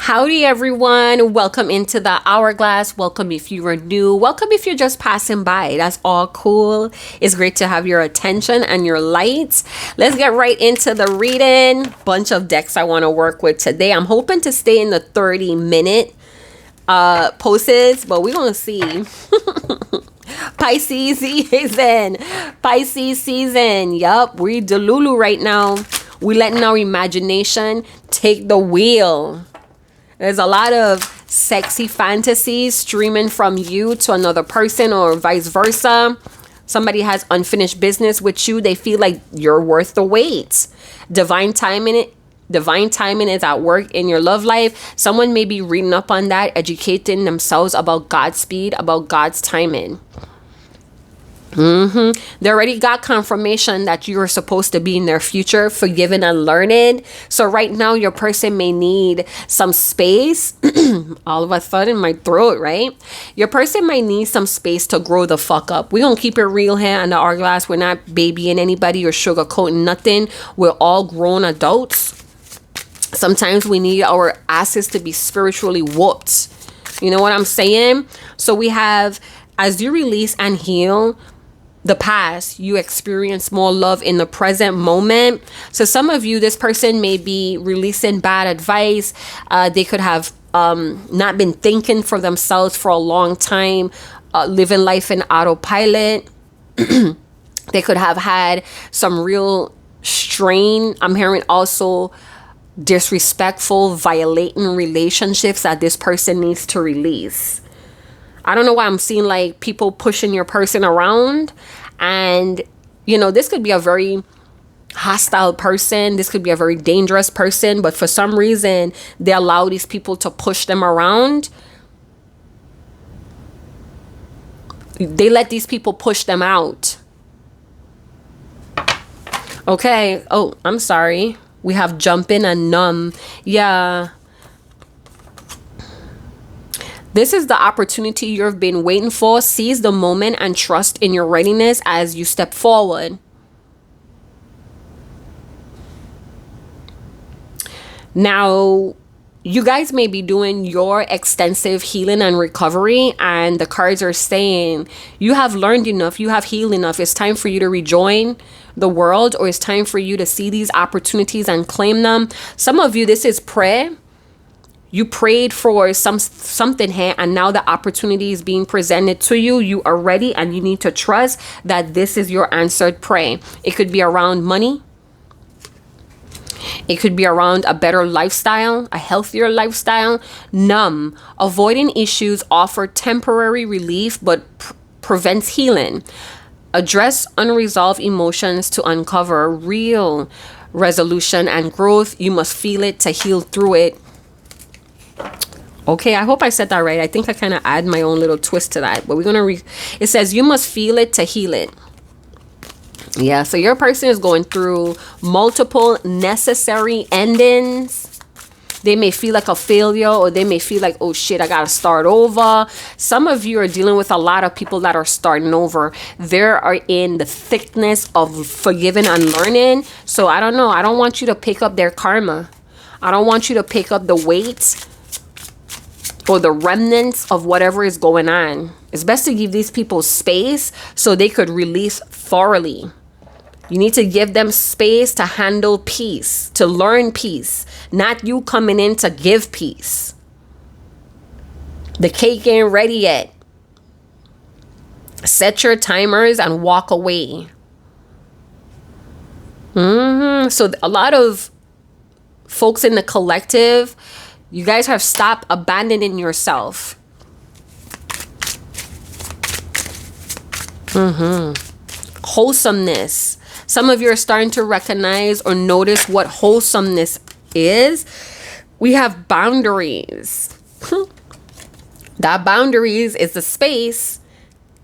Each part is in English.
Howdy everyone, welcome into the Hourglass. Welcome if you are new, welcome if you're just passing by. That's all cool. It's great to have your attention and your light. Let's get right into the reading. Bunch of decks I want to work with today. I'm hoping to stay in the 30-minute posts, but we're gonna see. Pisces season. Yup, we Delulu right now. We letting our imagination take the wheel. There's a lot of sexy fantasies streaming from you to another person or vice versa. Somebody has unfinished business with you. They feel like you're worth the wait. Divine timing is at work in your love life. Someone may be reading up on that, educating themselves about God's speed, about God's timing. They already got confirmation that you are supposed to be in their future, forgiving and learning. So right now your person may need some space. All of a sudden my throat, right? Your person might need some space to grow the fuck up. We're gonna keep it real here on the Hourglass. We're not babying anybody or sugarcoating nothing. We're all grown adults. Sometimes we need our asses to be spiritually whooped. You know what I'm saying? So we have, as you release and heal the past, you experience more love in the present moment. So some of you, this person may be releasing bad advice. They could have not been thinking for themselves for a long time, living life in autopilot. They could have had some real strain. I'm hearing also disrespectful, violating relationships that this person needs to release. I don't know why I'm seeing like people pushing your person around, and you know, this could be a very hostile person. This could be a very dangerous person, but for some reason they allow these people to push them around. They let these people push them out. Okay. Oh, I'm sorry. We have jumping and numb. Yeah. This is the opportunity you've been waiting for. Seize the moment and trust in your readiness as you step forward. Now, you guys may be doing your extensive healing and recovery, and the cards are saying you have learned enough, you have healed enough. It's time for you to rejoin the world, or it's time for you to see these opportunities and claim them. Some of you, this is prayer. You prayed for something here, and now the opportunity is being presented to you. You are ready, and you need to trust that this is your answered prayer. It could be around money. It could be around a better lifestyle, a healthier lifestyle. Numb. Avoiding issues offer temporary relief, but prevents healing. Address unresolved emotions to uncover real resolution and growth. You must feel it to heal through it. Okay, I hope I said that right. I think I kind of add my own little twist to that, but we're gonna it says you must feel it to heal it. Yeah, so your person is going through multiple necessary endings. They may feel like a failure, or they may feel like, oh shit, I gotta start over. Some of you are dealing with a lot of people that are starting over. They are in the thickness of forgiving and learning. So I don't know. I don't want you to pick up their karma. I don't want you to pick up the weight or the remnants of whatever is going on. It's best to give these people space so they could release thoroughly. You need to give them space to handle peace, to learn peace, not you coming in to give peace. The cake ain't ready yet. Set your timers and walk away. So a lot of folks in the collective, you guys have stopped abandoning yourself. Wholesomeness. Some of you are starting to recognize or notice what wholesomeness is. We have boundaries. That boundaries is the space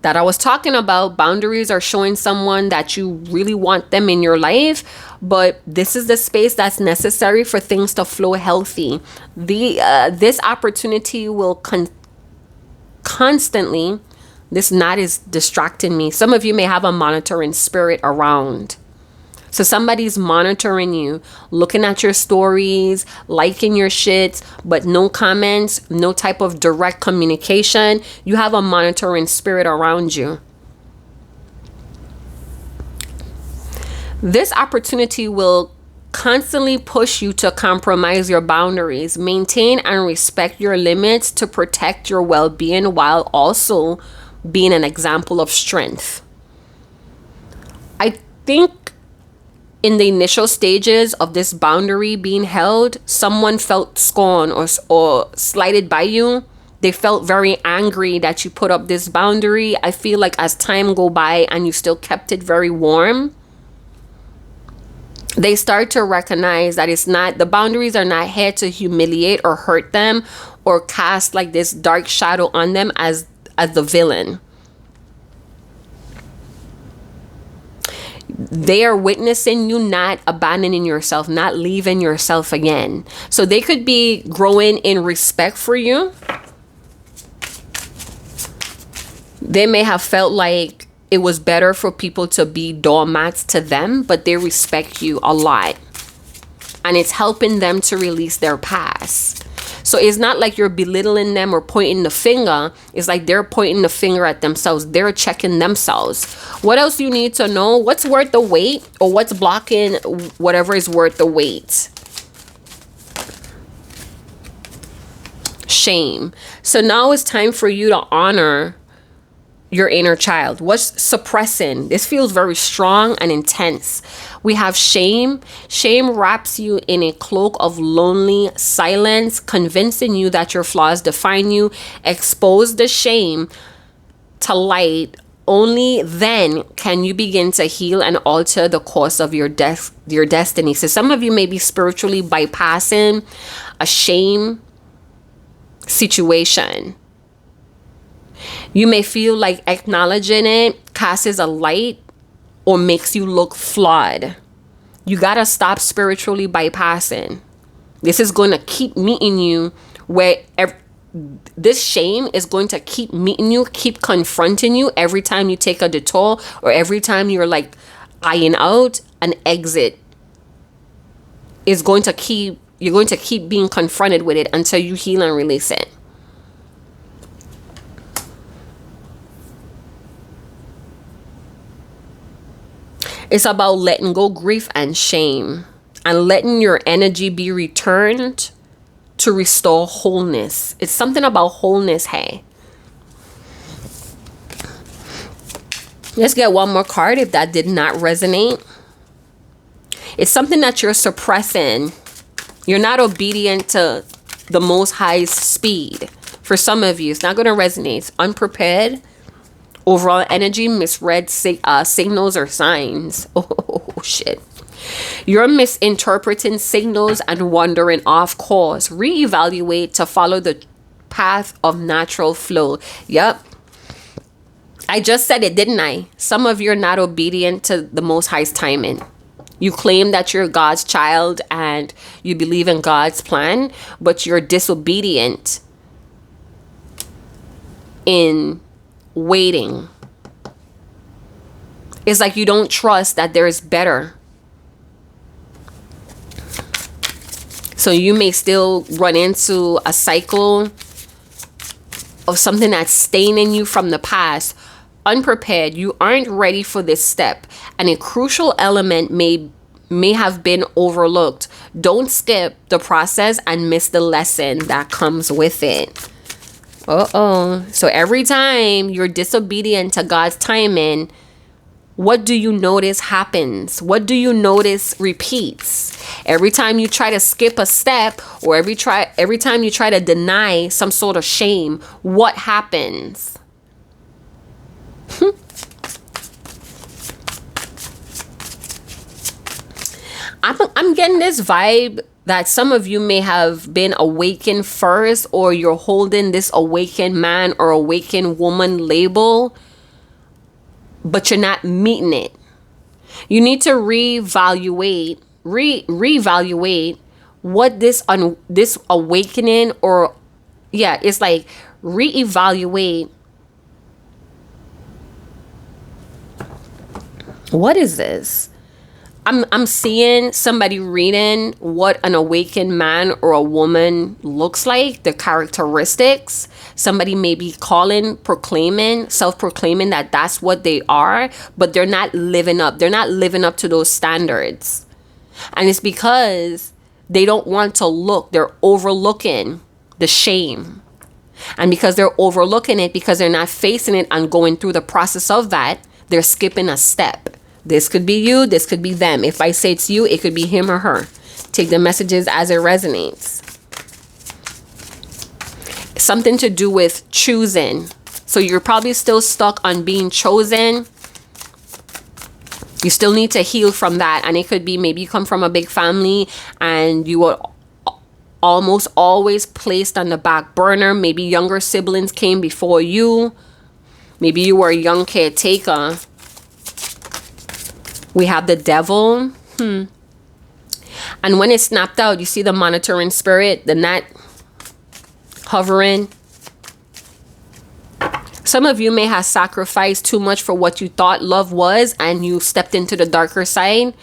that I was talking about. Boundaries are showing someone that you really want them in your life, but this is the space that's necessary for things to flow healthy. This opportunity will constantly, this knot is distracting me. Some of you may have a monitoring spirit around. So somebody's monitoring you, looking at your stories, liking your shit, but no comments, no type of direct communication. You have a monitoring spirit around you. This opportunity will constantly push you to compromise your boundaries, maintain and respect your limits to protect your well-being while also being an example of strength. I think in the initial stages of this boundary being held, someone felt scorned or slighted by you. They felt very angry that you put up this boundary. I feel like as time go by and you still kept it very warm, they start to recognize that the boundaries are not here to humiliate or hurt them or cast like this dark shadow on them as the villain. They are witnessing you not abandoning yourself, not leaving yourself again. So they could be growing in respect for you. They may have felt like it was better for people to be doormats to them, but they respect you a lot. And it's helping them to release their past. So it's not like you're belittling them or pointing the finger. It's like they're pointing the finger at themselves. They're checking themselves. What else you need to know? What's worth the wait, or what's blocking whatever is worth the wait? Shame. So now it's time for you to honor your inner child. What's suppressing? This feels very strong and intense. We have shame. Shame wraps you in a cloak of lonely silence, convincing you that your flaws define you. Expose the shame to light. Only then can you begin to heal and alter the course of your destiny. So some of you may be spiritually bypassing a shame situation. You may feel like acknowledging it casts a light or makes you look flawed. You gotta stop spiritually bypassing. This is going to keep meeting you where this shame is going to keep meeting you, keep confronting you every time you take a detour or every time you're like eyeing out an exit. You're going to keep being confronted with it until you heal and release it. It's about letting go grief and shame and letting your energy be returned to restore wholeness. It's something about wholeness, hey. Let's get one more card if that did not resonate. It's something that you're suppressing. You're not obedient to the Most High's speed. For some of you, it's not going to resonate. It's unprepared. Overall energy, misread signals or signs. Oh, shit. You're misinterpreting signals and wandering off course. Reevaluate to follow the path of natural flow. Yep. I just said it, didn't I? Some of you are not obedient to the Most High's timing. You claim that you're God's child and you believe in God's plan, but you're disobedient in waiting. It's like you don't trust that there is better. So you may still run into a cycle of something that's staining you from the past. Unprepared, you aren't ready for this step, and a crucial element may have been overlooked. Don't skip the process and miss the lesson that comes with it. So every time you're disobedient to God's timing, what do you notice happens? What do you notice repeats? Every time you try to skip a step, or every time you try to deny some sort of shame, what happens? I'm getting this vibe that some of you may have been awakened first, or you're holding this awakened man or awakened woman label, but you're not meeting it. You need to reevaluate what this awakening, or it's like reevaluate. What is this? I'm seeing somebody reading what an awakened man or a woman looks like, the characteristics. Somebody may be self-proclaiming that that's what they are, but they're not living up. They're not living up to those standards. And it's because they don't want to look. They're overlooking the shame. And because they're overlooking it, because they're not facing it and going through the process of that, they're skipping a step. This could be you. This could be them. If I say it's you, it could be him or her. Take the messages as it resonates. Something to do with choosing. So you're probably still stuck on being chosen. You still need to heal from that. And it could be maybe you come from a big family and you were almost always placed on the back burner. Maybe younger siblings came before you. Maybe you were a young caretaker. We have the devil. And when it snapped out, you see the monitoring spirit, the gnat hovering. Some of you may have sacrificed too much for what you thought love was, and you stepped into the darker side,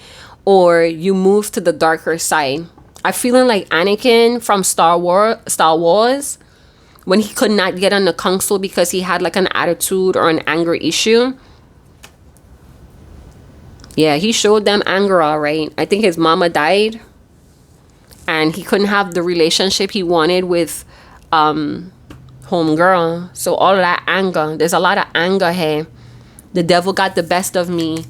or you moved to the darker side. I'm feeling like Anakin from Star Wars, when he could not get on the council because he had like an attitude or an anger issue. Yeah, he showed them anger, all right. I think his mama died and he couldn't have the relationship he wanted with homegirl. So all that anger, there's a lot of anger here. The devil got the best of me.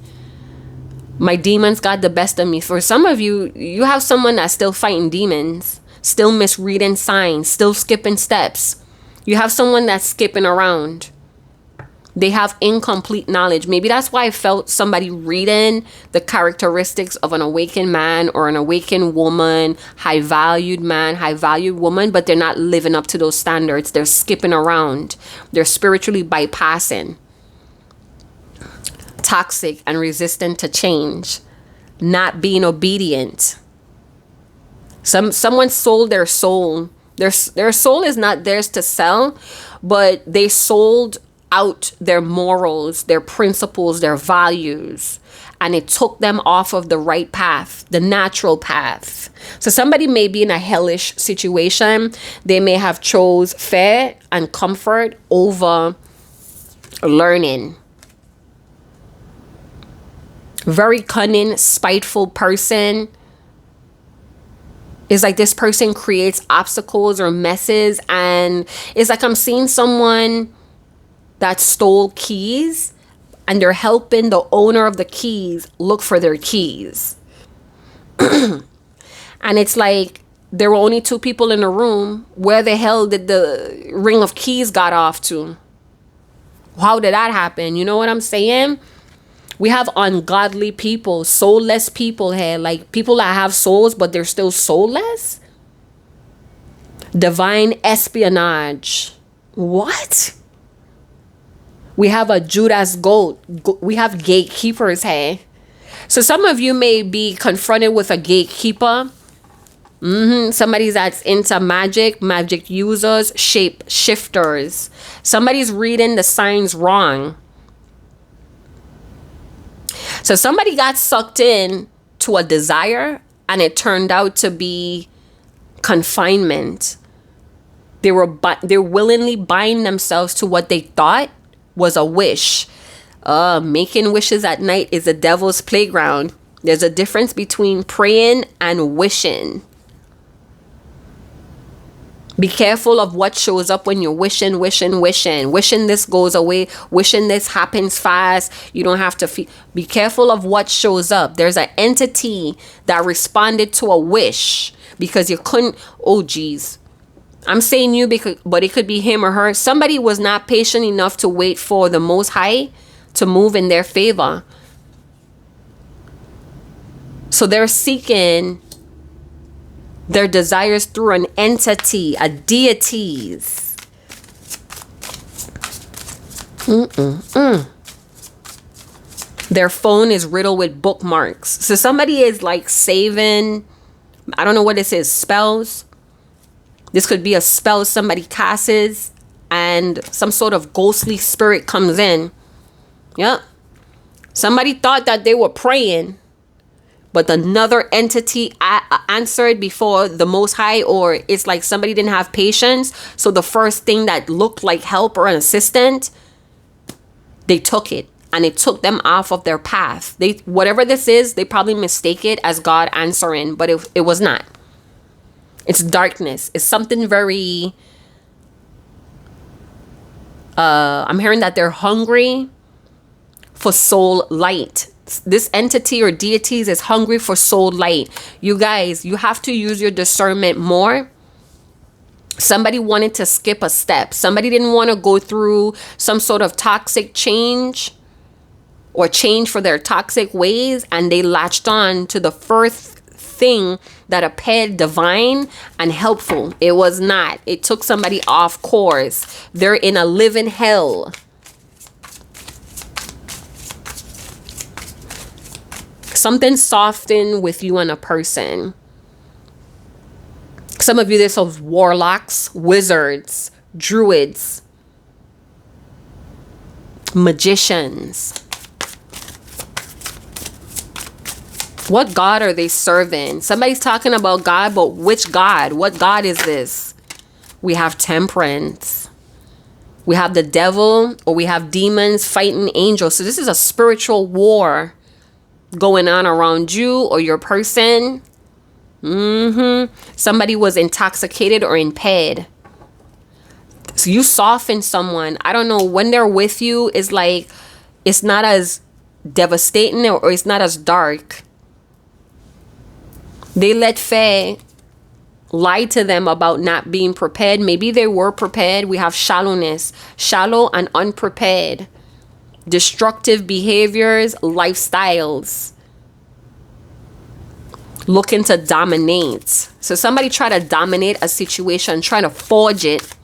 My demons got the best of me. For some of you, you have someone that's still fighting demons, still misreading signs, still skipping steps. You have someone that's skipping around. They have incomplete knowledge. Maybe that's why I felt somebody reading the characteristics of an awakened man or an awakened woman, high-valued man, high-valued woman, but they're not living up to those standards. They're skipping around. They're spiritually bypassing. Toxic and resistant to change. Not being obedient. Someone sold their soul. Their soul is not theirs to sell, but they sold out their morals, their principles, their values, and it took them off of the right path, the natural path. So somebody may be in a hellish situation. They may have chose fear and comfort over learning. Very cunning, spiteful person. It's like this person creates obstacles or messes, and it's like I'm seeing someone that stole keys and they're helping the owner of the keys look for their keys. And it's like there were only two people in the room. Where the hell did the ring of keys got off to? How did that happen? You know what I'm saying? We have ungodly people, soulless people here, like people that have souls but they're still soulless. Divine espionage. What? We have a Judas goat. We have gatekeepers here. So some of you may be confronted with a gatekeeper. Somebody that's into magic users, shape shifters. Somebody's reading the signs wrong. So somebody got sucked in to a desire and it turned out to be confinement. They're willingly buying themselves to what they thought was a wish. Making wishes at night is the devil's playground. There's a difference between praying and wishing. Be careful of what shows up when you're wishing this goes away, wishing this happens fast. You don't have to be careful of what shows up. There's an entity that responded to a wish because you couldn't. Oh geez, I'm saying you but it could be him or her. Somebody was not patient enough to wait for the Most High to move in their favor. So they're seeking their desires through an entity, a deities. Their phone is riddled with bookmarks. So somebody is like saving, I don't know what this is, spells. This could be a spell somebody casts and some sort of ghostly spirit comes in. Yep. Somebody thought that they were praying, but another entity answered before the Most High, or it's like somebody didn't have patience. So the first thing that looked like help or an assistant, they took it, and it took them off of their path. They, whatever this is, they probably mistake it as God answering, but it was not. It's darkness. It's something very, I'm hearing that they're hungry for soul light. This entity or deities is hungry for soul light. You guys, you have to use your discernment more. Somebody wanted to skip a step. Somebody didn't want to go through some sort of toxic change or change for their toxic ways, and they latched on to the first thing that appeared divine and helpful. It was not. It took somebody off course. They're in a living hell. Something softened with you and a person. Some of you, there's some warlocks, wizards, druids, magicians. What God are they serving? Somebody's talking about God, but which God? What God is this? We have temperance. We have the devil, or we have demons fighting angels. So this is a spiritual war going on around you or your person. Somebody was intoxicated or impaired. So you soften someone. I don't know, when they're with you, it's like it's not as devastating, or it's not as dark. They let fear lie to them about not being prepared. Maybe they were prepared. We have shallowness, shallow and unprepared. Destructive behaviors, lifestyles. Looking to dominate. So somebody try to dominate a situation, trying to forge it.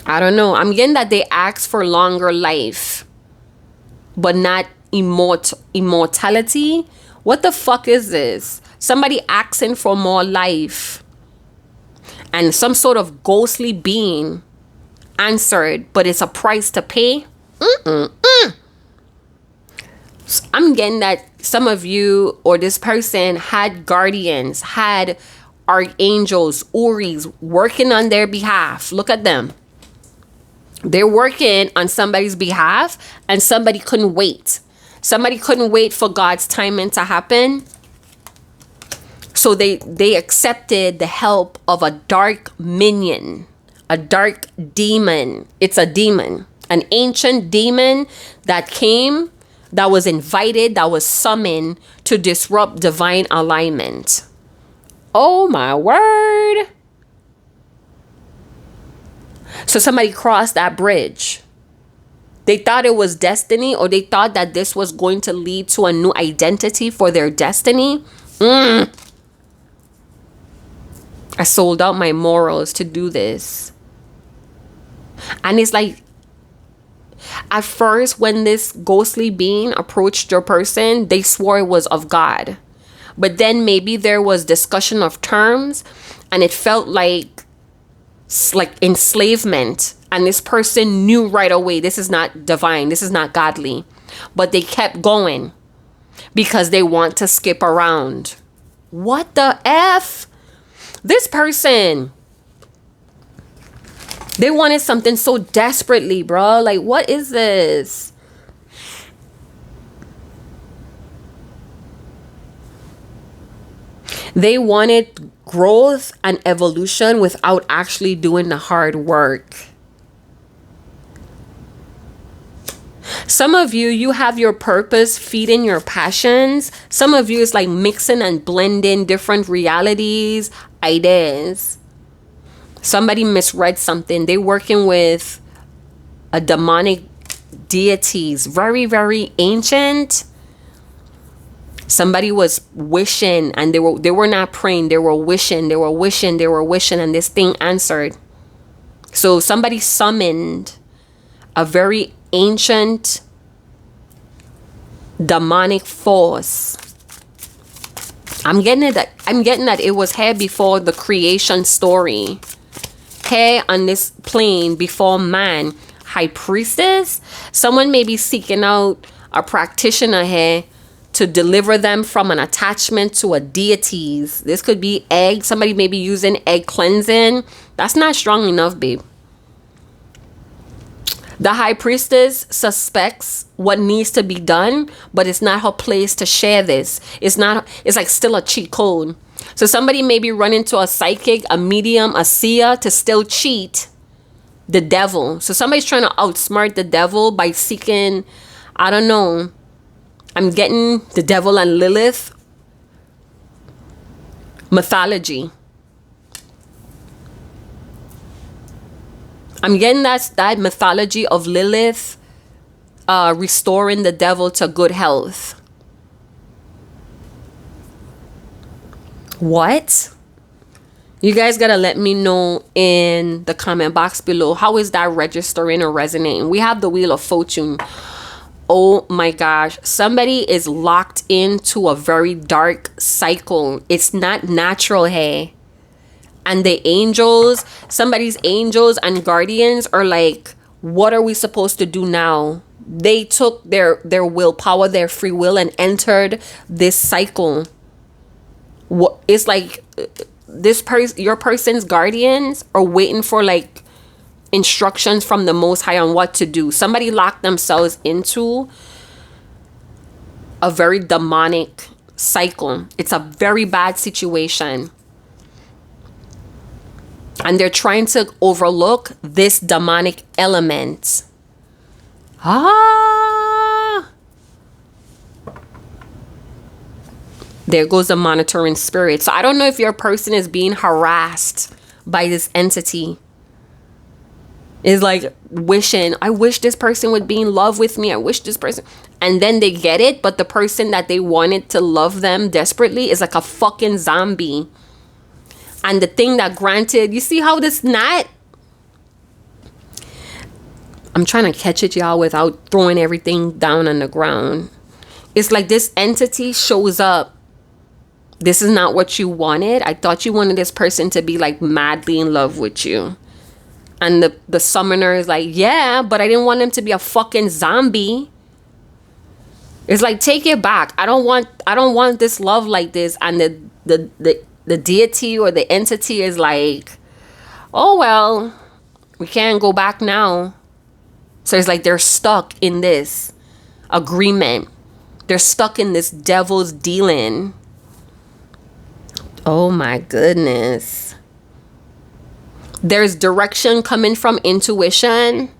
I don't know. I'm getting that they ask for longer life, but not immortality. What the fuck is this? Somebody asking for more life, and some sort of ghostly being answered, but it's a price to pay. I'm getting that some of you or this person had guardians, had archangels, Uris working on their behalf. Look at them. They're working on somebody's behalf, and somebody couldn't wait. Somebody couldn't wait for God's timing to happen. So they accepted the help of a dark minion, a dark demon. It's a demon, an ancient demon that came, that was invited, that was summoned to disrupt divine alignment. Oh my word. So somebody crossed that bridge. They thought it was destiny, or they thought that this was going to lead to a new identity for their destiny. I sold out my morals to do this. And it's like, at first, when this ghostly being approached your person, they swore it was of God. But then maybe there was discussion of terms, and it felt like enslavement. And this person knew right away, this is not divine, this is not godly. But they kept going because they want to skip around. What the F? This person, they wanted something so desperately, bro. Like, what is this? They wanted growth and evolution without actually doing the hard work. Some of you, you have your purpose feeding your passions. Some of you is like mixing and blending different realities, ideas. Somebody misread something. They're working with a demonic deities, very, very ancient. Somebody was wishing, and they were not praying. They were wishing, and this thing answered. So somebody summoned a very ancient demonic force. I'm getting that it was here before the creation story. Here on this plane before man. High priestess. Someone may be seeking out a practitioner here to deliver them from an attachment to a deities. This could be egg. Somebody may be using egg cleansing. That's not strong enough, babe. The high priestess suspects what needs to be done, but it's not her place to share this. It's like still a cheat code. So somebody may be running to a psychic, a medium, a seer to still cheat the devil. So somebody's trying to outsmart the devil by seeking, I don't know, I'm getting the devil and Lilith mythology. I'm getting that mythology of Lilith restoring the devil to good health. What? You guys gotta let me know in the comment box below. How is that registering or resonating? We have the Wheel of Fortune. Oh my gosh. Somebody is locked into a very dark cycle. It's not natural, hey. And the angels, somebody's angels and guardians are like, what are we supposed to do now? They took their willpower, their free will, and entered this cycle. What it's like, your person's guardians are waiting for like instructions from the Most High on what to do. Somebody locked themselves into a very demonic cycle. It's a very bad situation. And they're trying to overlook this demonic element. There goes the monitoring spirit. So I don't know if your person is being harassed by this entity. Is like wishing, I wish this person would be in love with me. I wish this person. And then they get it. But the person that they wanted to love them desperately is like a fucking zombie. And the thing that granted, you see how this knot? I'm trying to catch it, y'all, without throwing everything down on the ground. It's like this entity shows up. This is not what you wanted. I thought you wanted this person to be like madly in love with you. And the summoner is like, yeah, but I didn't want him to be a fucking zombie. It's like, take it back. I don't want this love like this. And the deity or the entity is like, oh, well, we can't go back now. So it's like they're stuck in this agreement. They're stuck in this devil's dealing. Oh, my goodness. There's direction coming from intuition,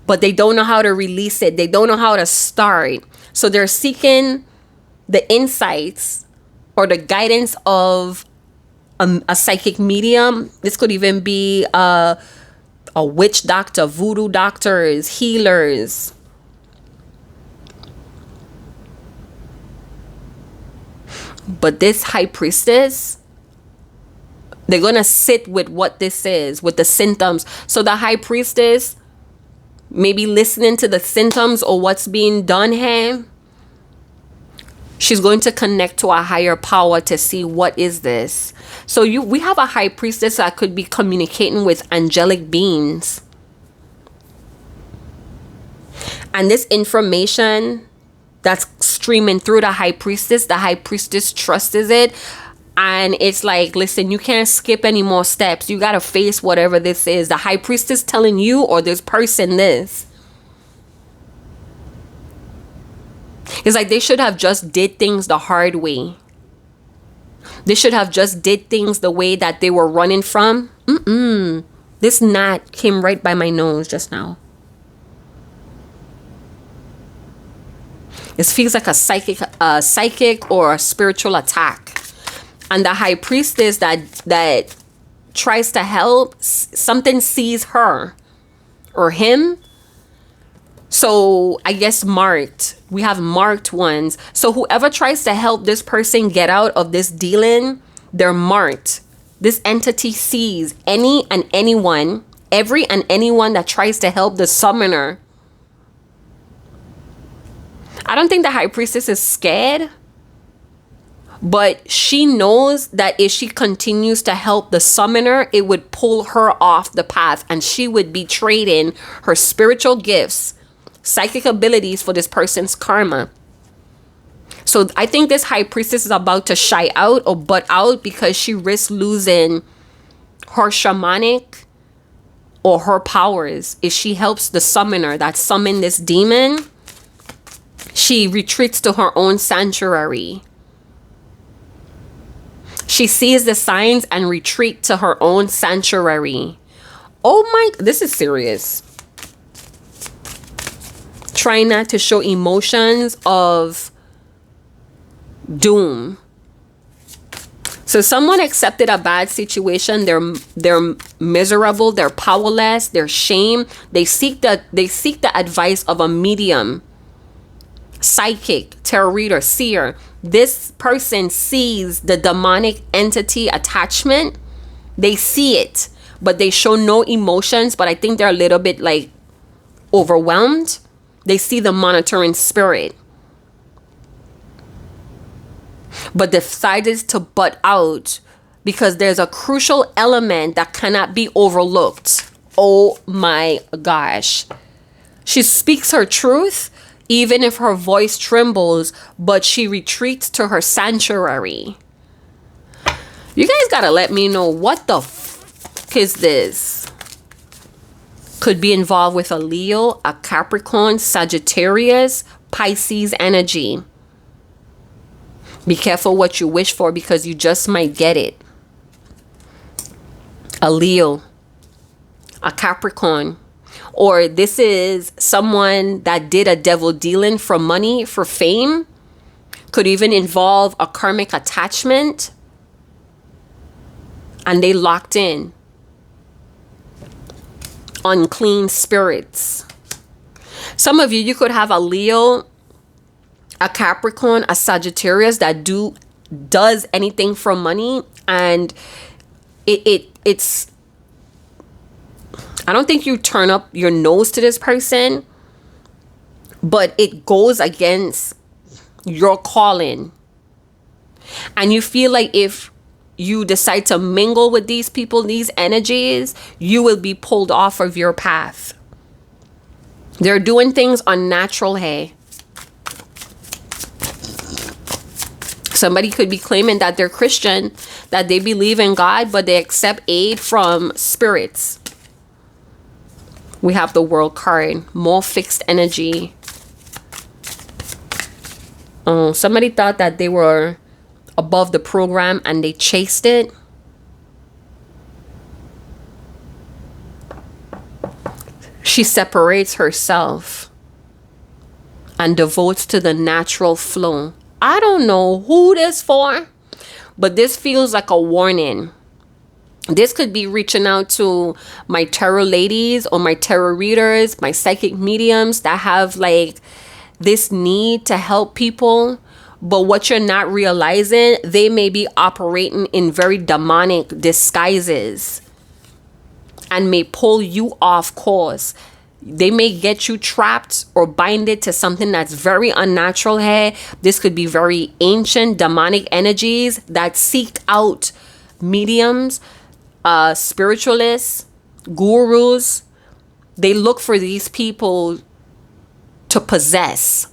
but they don't know how to release it. They don't know how to start. So they're seeking the insights or the guidance of a psychic medium. This could even be a witch doctor, voodoo doctors, healers. But this high priestess, they're going to sit with what this is, with the symptoms. So the high priestess, maybe listening to the symptoms or what's being done here, she's going to connect to a higher power to see what is this. So we have a high priestess that could be communicating with angelic beings. And this information that's streaming through the high priestess trusts it. And it's like, listen, you can't skip any more steps. You got to face whatever this is. The high priestess telling you or this person this. It's like they should have just did things the hard way. They should have just did things the way that they were running from. This knot came right by my nose just now. It feels like a psychic or a spiritual attack. And the high priestess that tries to help, something sees her or him. So I guess marked. We have marked ones. So whoever tries to help this person get out of this dealing, they're marked. This entity sees every and anyone that tries to help the summoner. I don't think the high priestess is scared. But she knows that if she continues to help the summoner, it would pull her off the path. And she would be trading her spiritual gifts, psychic abilities for this person's karma. So I think this high priestess is about to shy out or butt out because she risks losing her shamanic or her powers. If she helps the summoner that summoned this demon, she retreats to her own sanctuary. She sees the signs and retreat to her own sanctuary. Oh my, this is serious. Try not to show emotions of doom. So someone accepted a bad situation. They're miserable. They're powerless. They're shamed. They seek the advice of a medium, psychic, tarot reader, seer. This person sees the demonic entity attachment. They see it, but they show no emotions. But I think they're a little bit like overwhelmed. They see the monitoring spirit, but decided to butt out because there's a crucial element that cannot be overlooked. Oh my gosh. She speaks her truth, even if her voice trembles, but she retreats to her sanctuary. You guys gotta let me know what the fuck is this? Could be involved with a Leo, a Capricorn, Sagittarius, Pisces energy. Be careful what you wish for because you just might get it. A Leo, a Capricorn, or this is someone that did a devil dealing for money, for fame. Could even involve a karmic attachment and they locked in. Unclean spirits. Some of you could have a Leo, a Capricorn, a Sagittarius that does anything for money, and it's I don't think you turn up your nose to this person, but it goes against your calling. And you feel like if you decide to mingle with these people, these energies, you will be pulled off of your path. They're doing things unnatural, hey. Somebody could be claiming that they're Christian, that they believe in God, but they accept aid from spirits. We have the World card, more fixed energy. Somebody thought that they were above the program and they chased it. She separates herself and devotes to the natural flow. I don't know who this for, but this feels like a warning. This could be reaching out to my tarot ladies or my tarot readers, my psychic mediums that have like this need to help people. But what you're not realizing, they may be operating in very demonic disguises and may pull you off course. They may get you trapped or binded to something that's very unnatural here. This could be very ancient demonic energies that seek out mediums, spiritualists, gurus. They look for these people to possess.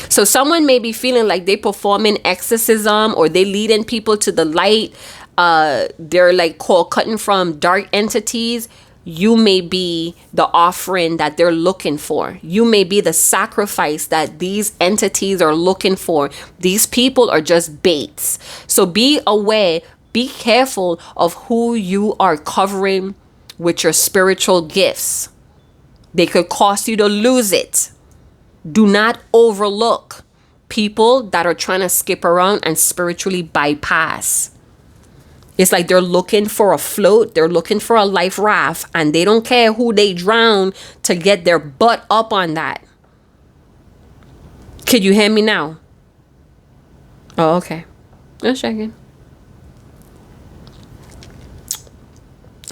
So someone may be feeling like they performing exorcism or they leading people to the light. They're like cutting from dark entities. You may be the offering that they're looking for. You may be the sacrifice that these entities are looking for. These people are just baits. So be aware, be careful of who you are covering with your spiritual gifts. They could cause you to lose it. Do not overlook people that are trying to skip around and spiritually bypass. It's like they're looking for a float. They're looking for a life raft. And they don't care who they drown to get their butt up on that. Could you hear me now? Oh, okay. Just checking.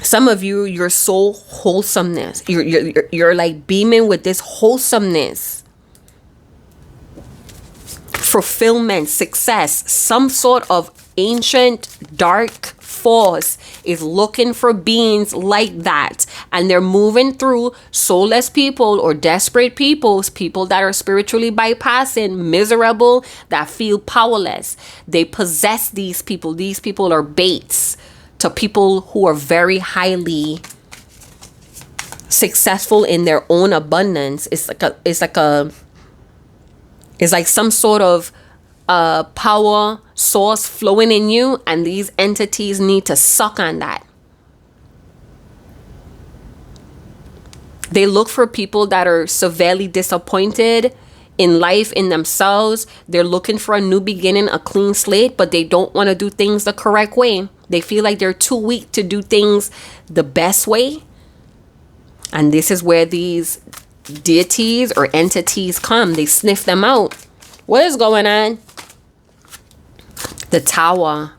Some of you, you're so wholesomeness. You're like beaming with this wholesomeness. Fulfillment, success, some sort of ancient dark force is looking for beings like that, and they're moving through soulless people or desperate people that are spiritually bypassing, miserable, that feel powerless. They possess these people. These people are baits to people who are very highly successful in their own abundance. It's like some sort of power source flowing in you, and these entities need to suck on that. They look for people that are severely disappointed in life, in themselves. They're looking for a new beginning, a clean slate, but they don't want to do things the correct way. They feel like they're too weak to do things the best way. And this is where these deities or entities come. They sniff them out. What is going on? The Tower.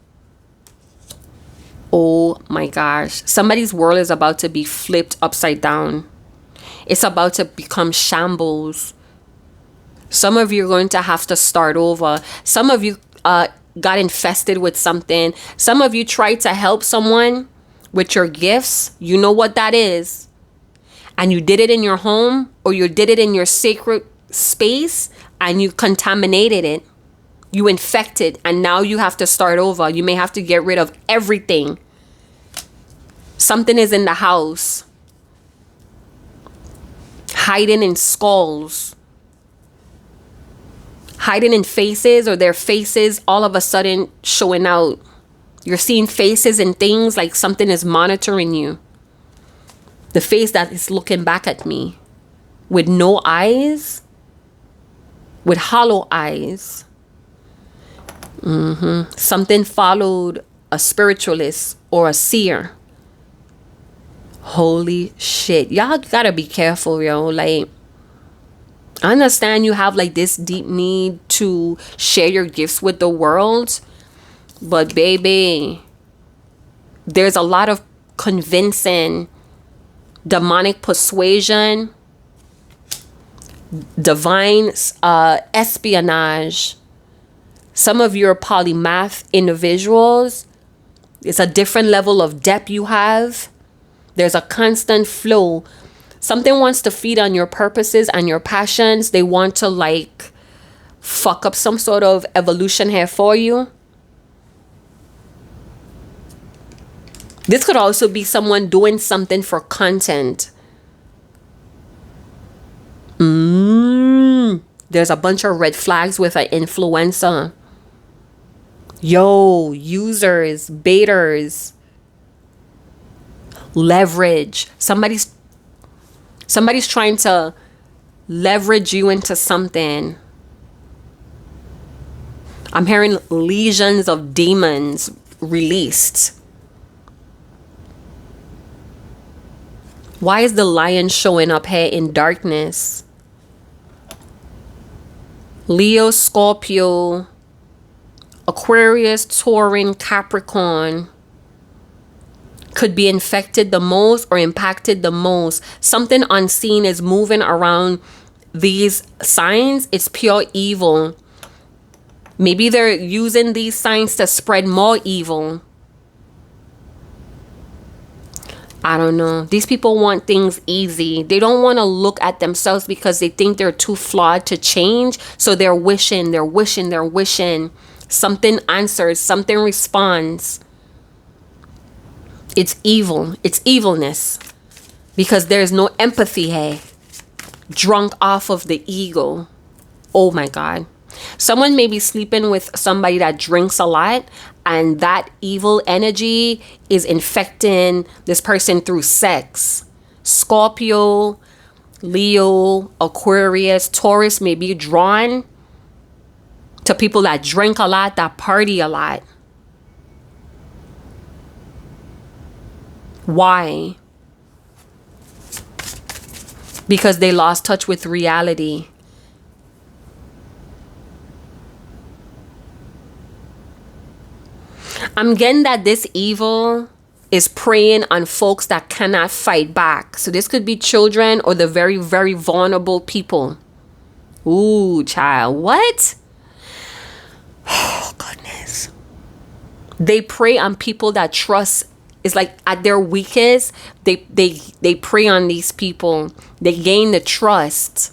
Oh my gosh. Somebody's world is about to be flipped upside down. It's about to become shambles. Some of you are going to have to start over. Some of you got infested with something. Some of you tried to help someone with your gifts. You know what that is. And you did it in your home, or you did it in your sacred space, and you contaminated it. You infected, and now you have to start over. You may have to get rid of everything. Something is in the house, hiding in skulls, hiding in faces, or their faces all of a sudden showing out. You're seeing faces and things like something is monitoring you. The face that is looking back at me with no eyes, with hollow eyes. Something followed a spiritualist or a seer. Holy shit. Y'all gotta be careful, yo. Like, I understand you have like this deep need to share your gifts with the world, but baby, there's a lot of convincing, demonic persuasion, divine espionage. Some of you are polymath individuals. It's a different level of depth you have. There's a constant flow. Something wants to feed on your purposes and your passions. They want to like fuck up some sort of evolution here for you. This could also be someone doing something for content. There's a bunch of red flags with an influencer. Yo, users, baiters, leverage. Somebody's trying to leverage you into something. I'm hearing legions of demons released. Why is the lion showing up here in darkness? Leo, Scorpio, Aquarius, Taurus, Capricorn could be infected the most or impacted the most. Something unseen is moving around these signs. It's pure evil. Maybe they're using these signs to spread more evil. I don't know. These people want things easy. They don't want to look at themselves because they think they're too flawed to change. So they're wishing. Something answers. Something responds. It's evil. It's evilness. Because there's no empathy here. Drunk off of the ego. Oh my God. Someone may be sleeping with somebody that drinks a lot, and that evil energy is infecting this person through sex. Scorpio, Leo, Aquarius, Taurus may be drawn to people that drink a lot, that party a lot. Why? Because they lost touch with reality. I'm getting that this evil is preying on folks that cannot fight back. So this could be children or the very, very vulnerable people. Ooh, child. What? Oh, goodness. They prey on people that trust is like at their weakest. They prey on these people. They gain the trust.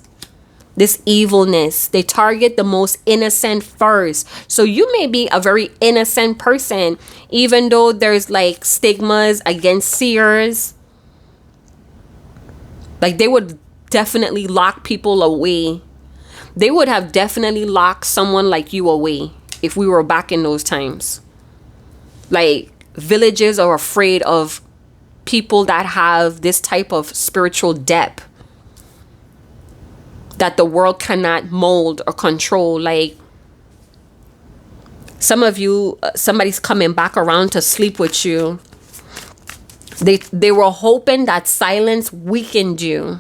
This evilness. They target the most innocent first. So you may be a very innocent person, even though there's like stigmas against seers. Like they would definitely lock people away. They would have definitely locked someone like you away if we were back in those times. Like villages are afraid of people that have this type of spiritual depth that the world cannot mold or control. Like some of you, somebody's coming back around to sleep with you. They were hoping that silence weakened you.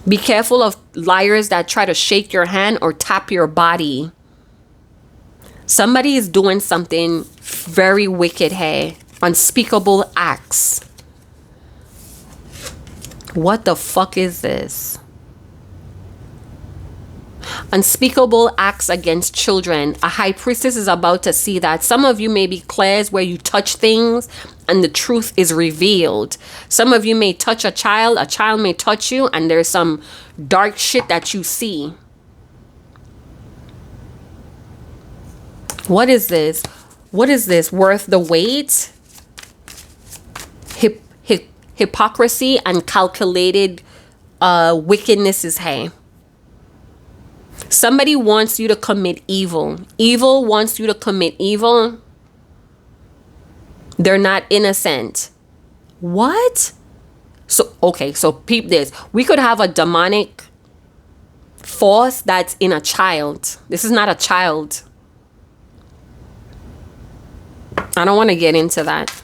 Be careful of liars that try to shake your hand or tap your body. Somebody is doing something very wicked here. Unspeakable acts. What the fuck is this? Unspeakable acts against children. A high priestess is about to see that. Some of you may be clairs where you touch things and the truth is revealed. Some of you may touch a child may touch you, and there's some dark shit that you see. What is this? What is this? Worth the wait? Hypocrisy and calculated wickedness is here. Somebody wants you to commit evil. Evil wants you to commit evil. They're not innocent. What? So, okay, so peep this. We could have a demonic force that's in a child. This is not a child. I don't want to get into that.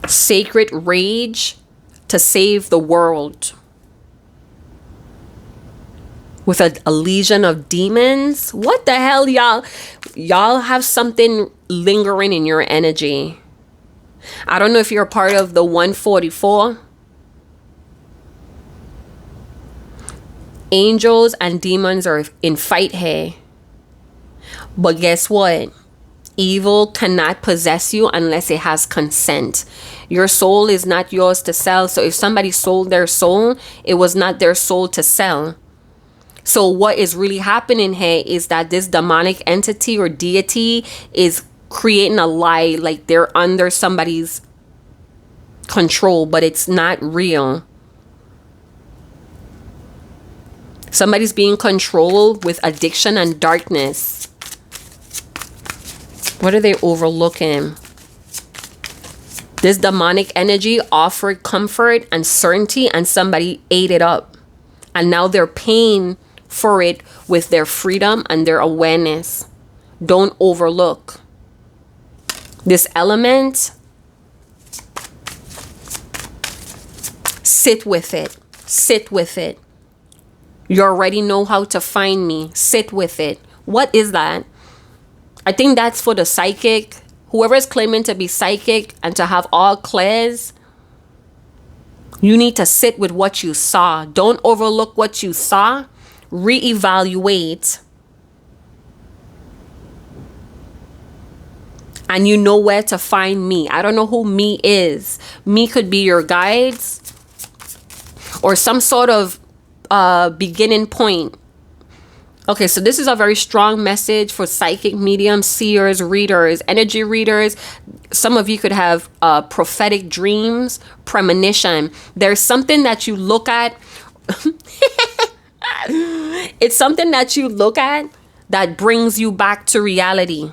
Sacred rage to save the world. With a legion of demons. What the hell, y'all? Y'all have something lingering in your energy. I don't know if you're a part of the 144. Angels and demons are in fight here. But guess what? Evil cannot possess you unless it has consent. Your soul is not yours to sell. So if somebody sold their soul, it was not their soul to sell. So what is really happening here is that this demonic entity or deity is creating a lie, like they're under somebody's control, but it's not real. Somebody's being controlled with addiction and darkness. What are they overlooking? This demonic energy offered comfort and certainty, and somebody ate it up. And now they're paying for it with their freedom and their awareness. Don't overlook this element. Sit with it. Sit with it. You already know how to find me. Sit with it. What is that? I think that's for the psychic. Whoever is claiming to be psychic and to have all clairs, you need to sit with what you saw. Don't overlook what you saw. Reevaluate. And you know where to find me. I don't know who me is. Me could be your guides or some sort of beginning point. Okay, so this is a very strong message for psychic mediums, seers, readers, energy readers. Some of you could have prophetic dreams, premonition. There's something that you look at. It's something that you look at that brings you back to reality.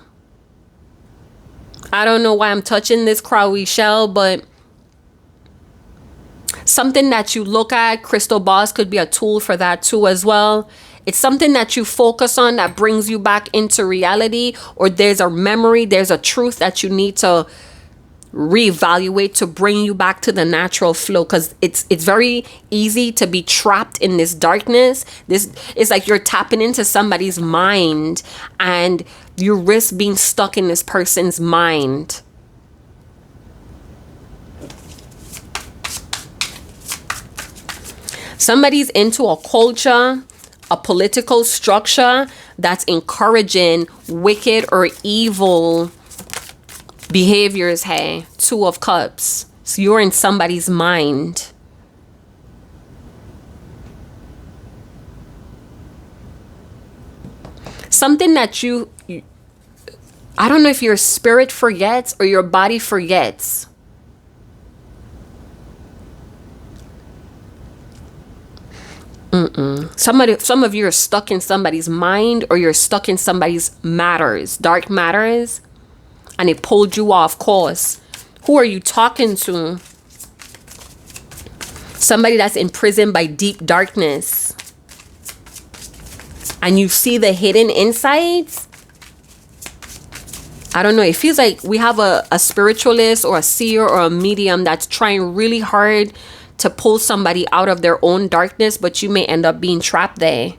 I don't know why I'm touching this Crowley shell, but something that you look at, crystal balls could be a tool for that too as well. It's something that you focus on that brings you back into reality, or there's a memory, there's a truth that you need to reevaluate to bring you back to the natural flow, because it's very easy to be trapped in this darkness. This is like you're tapping into somebody's mind and you risk being stuck in this person's mind. Somebody's into a culture, a political structure, that's encouraging wicked or evil behaviors, hey. 2 of Cups. So you're in somebody's mind. Something that I don't know if your spirit forgets or your body forgets. Some of you are stuck in somebody's mind, or you're stuck in somebody's matters, dark matters, and it pulled you off course. Who are you talking to? Somebody that's imprisoned by deep darkness. And you see the hidden insights. I don't know. It feels like we have a spiritualist or a seer or a medium that's trying really hard to pull somebody out of their own darkness, but you may end up being trapped there.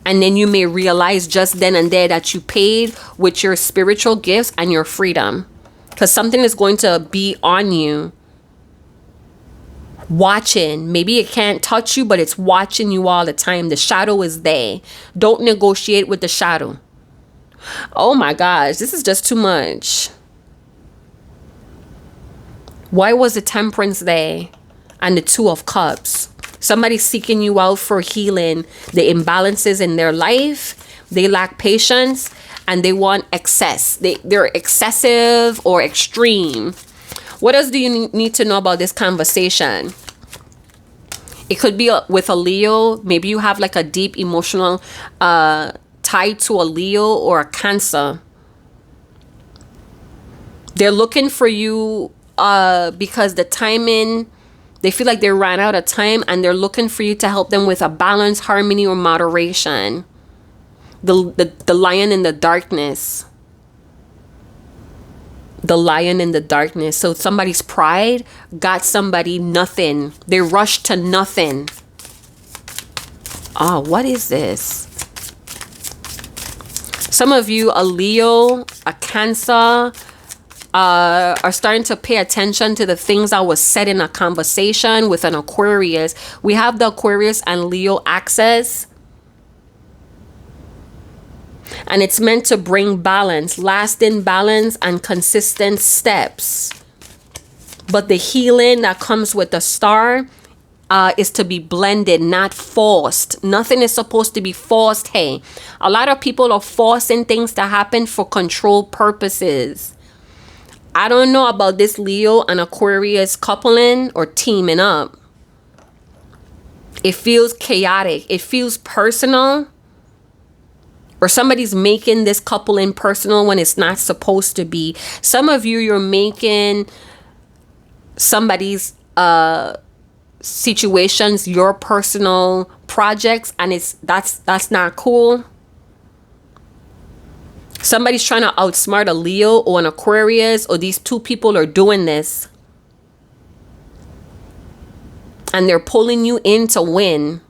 And then you may realize just then and there that you paid with your spiritual gifts and your freedom. Because something is going to be on you, watching. Maybe it can't touch you, but it's watching you all the time. The shadow is there. Don't negotiate with the shadow. Oh my gosh, this is just too much. Why was the Temperance there and the 2 of Cups? Somebody's seeking you out for healing the imbalances in their life. They lack patience and they want excess. They're excessive or extreme. What else do you need to know about this conversation? It could be with a Leo. Maybe you have like a deep emotional tie to a Leo or a Cancer. They're looking for you because the timing, they feel like they ran out of time, and they're looking for you to help them with a balance, harmony, or moderation. The lion in the darkness. The lion in the darkness. So somebody's pride got somebody nothing. They rushed to nothing. Oh, what is this? Some of you, a Leo, a Cancer, are starting to pay attention to the things that was said in a conversation with an Aquarius. We have the Aquarius and Leo axis. And it's meant to bring balance, lasting balance, and consistent steps. But the healing that comes with the star is to be blended, not forced. Nothing is supposed to be forced. Hey, a lot of people are forcing things to happen for control purposes. I don't know about this Leo and Aquarius coupling or teaming up. It feels chaotic. It feels personal. Or somebody's making this coupling personal when it's not supposed to be. Some of you, you're making somebody's situations your personal projects, and that's not cool. Somebody's trying to outsmart a Leo or an Aquarius, or these 2 people are doing this. And they're pulling you in to win.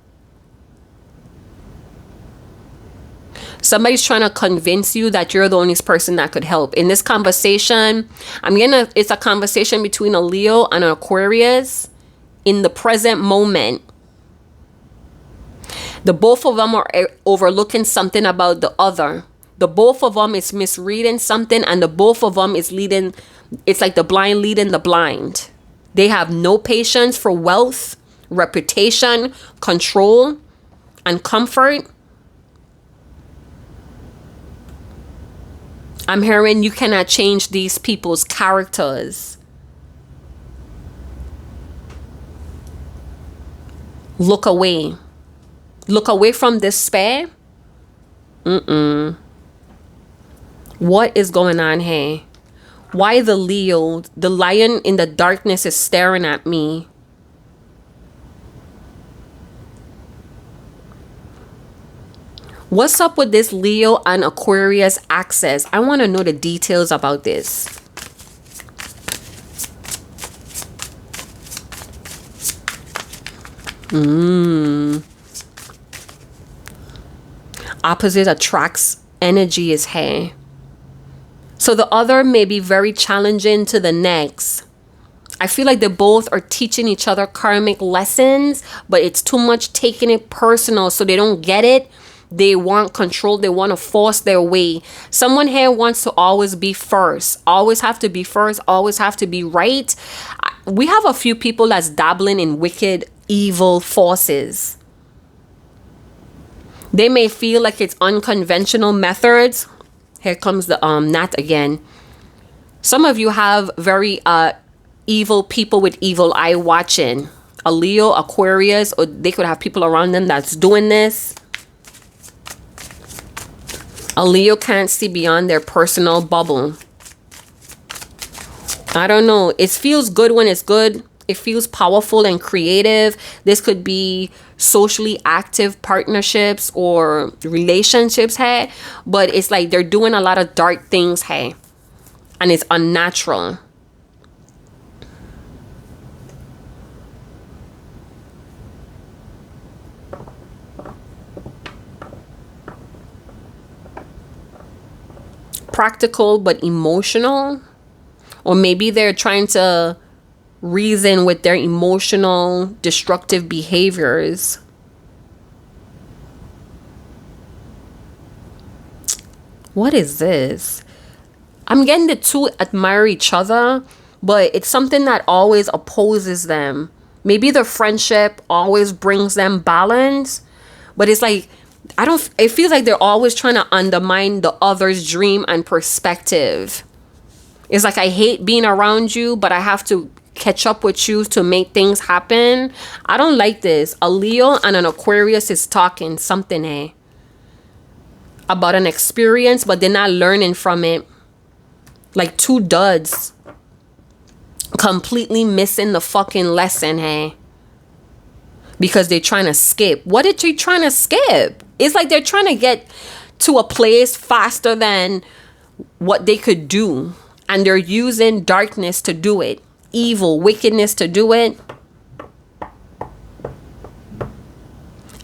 Somebody's trying to convince you that you're the only person that could help. In this conversation, it's a conversation between a Leo and an Aquarius in the present moment. The both of them are overlooking something about the other. The both of them is misreading something, and the both of them is leading. It's like the blind leading the blind. They have no patience for wealth, reputation, control, and comfort. I'm hearing you cannot change these people's characters. Look away. Look away from despair. What is going on here? Why the Leo, the lion in the darkness, is staring at me? What's up with this Leo and Aquarius axis? I want to know the details about this. Opposite attracts energy is here. So the other may be very challenging to the next. I feel like they both are teaching each other karmic lessons, but it's too much taking it personal, so they don't get it. They want control. They want to force their way. Someone here wants to always be first. Always have to be first. Always have to be right. We have a few people that's dabbling in wicked, evil forces. They may feel like it's unconventional methods. Here comes the gnat again. Some of you have very evil people with evil eye watching. A Leo, Aquarius, or they could have people around them that's doing this. A Leo can't see beyond their personal bubble. I don't know. It feels good when it's good. It feels powerful and creative. This could be socially active partnerships or relationships, hey. But it's like they're doing a lot of dark things, hey. And it's unnatural. Practical but emotional, or maybe they're trying to reason with their emotional destructive behaviors. What is this? I'm getting the two admire each other, but it's something that always opposes them. Maybe the friendship always brings them balance, but it's like it feels like they're always trying to undermine the other's dream and perspective. It's like, I hate being around you, but I have to catch up with you to make things happen. I don't like this. A Leo and an Aquarius is talking something, about an experience, but they're not learning from it. Like two duds. Completely missing the fucking lesson, because they're trying to skip. What are they trying to skip? It's like they're trying to get to a place faster than what they could do. And they're using darkness to do it. Evil, wickedness to do it.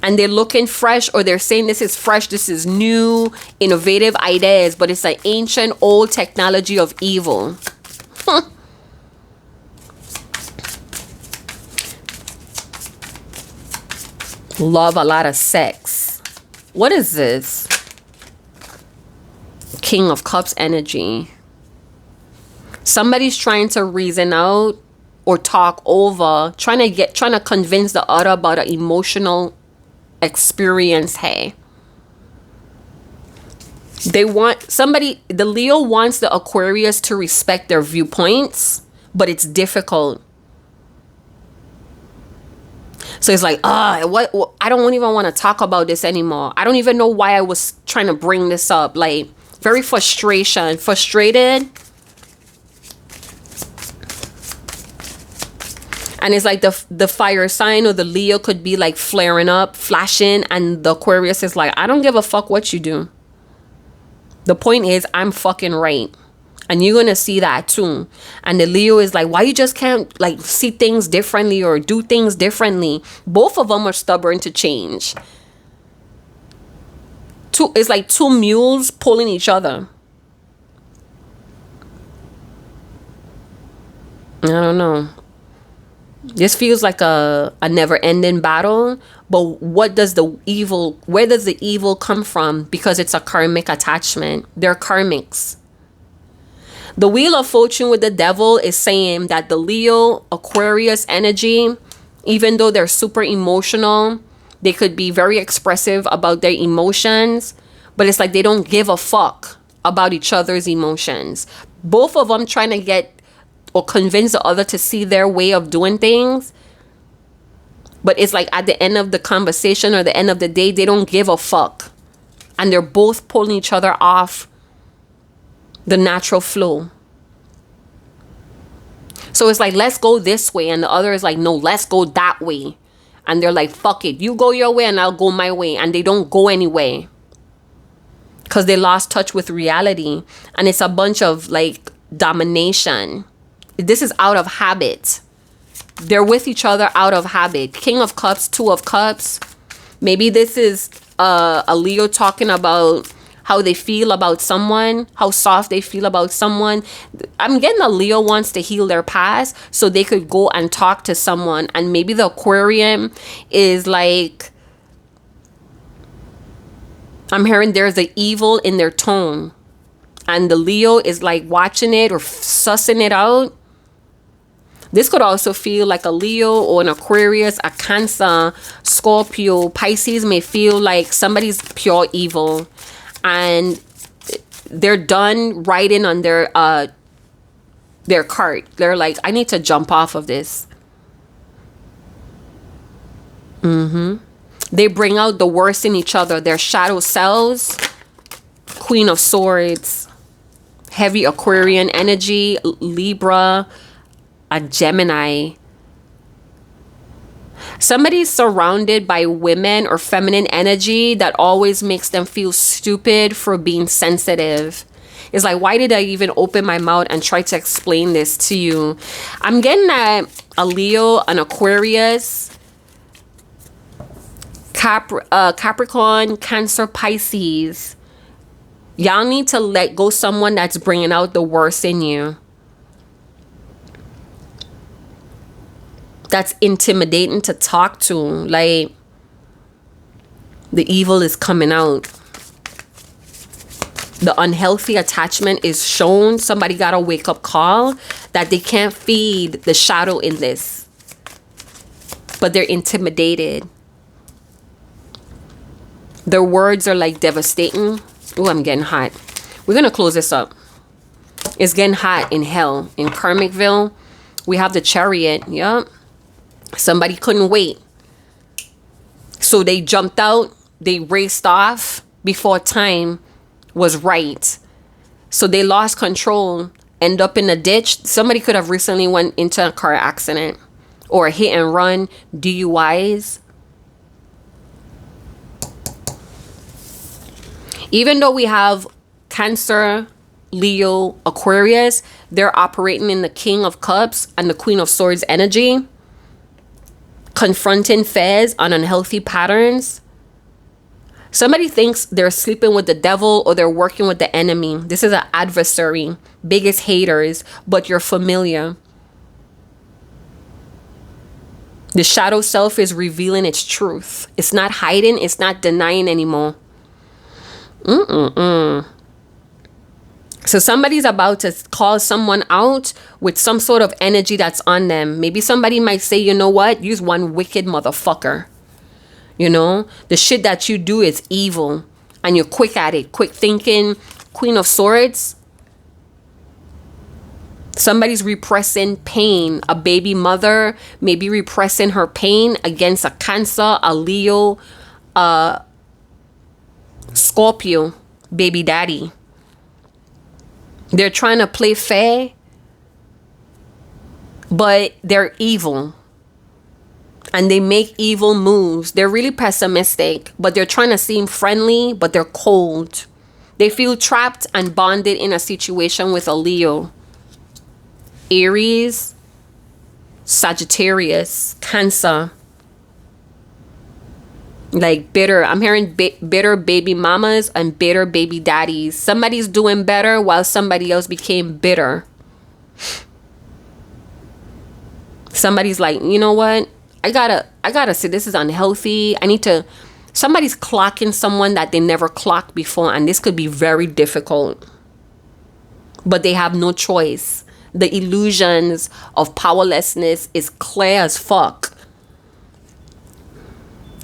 And they're looking fresh, or they're saying this is fresh, this is new, innovative ideas. But it's an ancient, old technology of evil. Love a lot of sex. What is this? King of Cups energy. Somebody's trying to reason out or talk over, trying to convince the other about an emotional experience, They want the Leo wants the Aquarius to respect their viewpoints, but it's difficult. So it's like, what? I don't even want to talk about this anymore. I don't even know why I was trying to bring this up. Like, very frustrated. And it's like the fire sign or the Leo could be like flaring up, flashing. And the Aquarius is like, I don't give a fuck what you do. The point is, I'm fucking right. And you're going to see that too. And the Leo is like, why you just can't like see things differently or do things differently? Both of them are stubborn to change. It's like two mules pulling each other. I don't know. This feels like a never-ending battle. But where does the evil come from? Because it's a karmic attachment. They're karmics. The Wheel of Fortune with the Devil is saying that the Leo Aquarius energy, even though they're super emotional, they could be very expressive about their emotions, but it's like they don't give a fuck about each other's emotions. Both of them trying to get or convince the other to see their way of doing things. But it's like at the end of the conversation or the end of the day, they don't give a fuck. And they're both pulling each other off the natural flow. So it's like, let's go this way. And the other is like, no, let's go that way. And they're like, fuck it. You go your way and I'll go my way. And they don't go anyway. Because they lost touch with reality. And it's a bunch of like domination. This is out of habit. They're with each other out of habit. King of Cups, Two of Cups. Maybe this is a Leo talking about how they feel about someone, how soft they feel about someone. I'm getting a Leo wants to heal their past so they could go and talk to someone. And maybe the Aquarian is like, I'm hearing there's the evil in their tone. And the Leo is like watching it or sussing it out. This could also feel like a Leo or an Aquarius, a Cancer, Scorpio, Pisces may feel like somebody's pure evil. And they're done writing on their cart. They're like, I need to jump off of this. They bring out the worst in each other. Their shadow selves. Queen of Swords. Heavy Aquarian energy. Libra. A Gemini. Somebody's surrounded by women or feminine energy that always makes them feel stupid for being sensitive. It's like, why did I even open my mouth and try to explain this to you? I'm getting a Leo, an Aquarius, Capricorn, Cancer, Pisces. Y'all need to let go someone that's bringing out the worst in you. That's intimidating to talk to. Like, the evil is coming out. The unhealthy attachment is shown. Somebody got a wake-up call that they can't feed the shadow in this. But they're intimidated. Their words are like devastating. Oh, I'm getting hot. We're going to close this up. It's getting hot in hell. In Karmicville, we have the Chariot. Yup. Somebody couldn't wait. So they jumped out. They raced off before time was right. So they lost control. End up in a ditch. Somebody could have recently went into a car accident. Or a hit and run. DUIs. Even though we have Cancer, Leo, Aquarius, they're operating in the King of Cups and the Queen of Swords energy. Confronting fears on unhealthy patterns. Somebody thinks they're sleeping with the devil or they're working with the enemy. This is an adversary. Biggest haters, but you're familiar. The shadow self is revealing its truth. It's not hiding. It's not denying anymore. So somebody's about to call someone out with some sort of energy that's on them. Maybe somebody might say, you know what? You're one wicked motherfucker. You know, the shit that you do is evil. And you're quick at it. Quick thinking. Queen of Swords. Somebody's repressing pain. A baby mother may be repressing her pain against a Cancer, a Leo, a Scorpio, baby daddy. They're trying to play fair, but they're evil. And they make evil moves. They're really pessimistic, but they're trying to seem friendly, but they're cold. They feel trapped and bonded in a situation with a Leo. Aries, Sagittarius, Cancer. Like bitter. I'm hearing bitter baby mamas and bitter baby daddies. Somebody's doing better while somebody else became bitter. Somebody's like, you know what? I gotta say this is unhealthy. Somebody's clocking someone that they never clocked before, and this could be very difficult. But they have no choice. The illusions of powerlessness is clear as fuck.